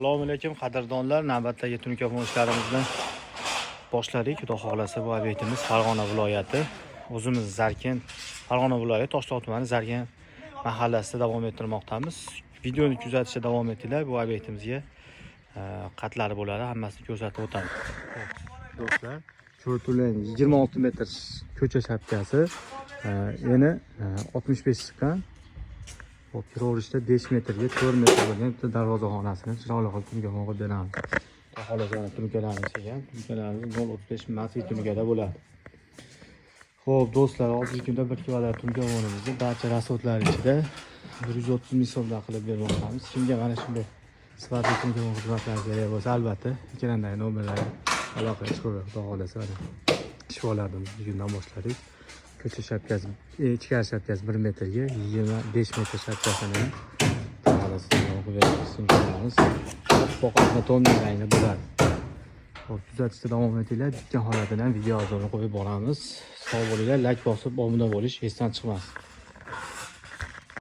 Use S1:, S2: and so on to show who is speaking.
S1: Assalomu alaykum qadrdonlar, navbatdagi tunkafon ishlarimizni boshladik. Xudo xolasa bu obyektimiz Farg'ona viloyati, o'zimiz Zarkin, Farg'ona viloyati Toshloq tumani Zarkin mahallasida davom ettirmoqdamiz. Videoni kuzatishda davom etinglar. Bu obyektimizga qatlari bo'ladi, hammasini ko'rsatib o'tamiz. Do'stlar, cho'rtulen 26 metr ko'cha shapkasi, eni 65 chiqqan. Hop, kiraverishda 5 metrga 4 metr bo'lgan bitta darvozaxonasini chiroyli qilib tunkafon qilib beramiz. Xohlagan tunkalarimiz ekan, tunkalarimiz 0.35 matrik tunkada bo'ladi. Xo'p, do'stlar, hozirgi kunda 1 kvadrat tunkafonimizni barcha rasodlar ichida 130 ming so'mdan qilib bermoqdamiz. Kimga mana shunday sifatli tunkafon xizmatlari kerak bo'lsa, albatta ekrandagi nomerlarga aloqa qilib, xudo xolasa shifolardan bugundan boshladik. Ko'cha shapkasi, ichkari shapkasi 1 metrga 25 metr shapkasini qilib boqasini to'ndan rangda bo'ladi. Hop, kuzatishda davom etinglar. Bitgan holatidan video ozorni qo'yib boramiz. Sog' bo'linglar, like bosib, obuna bo'lish esdan chiqmasin.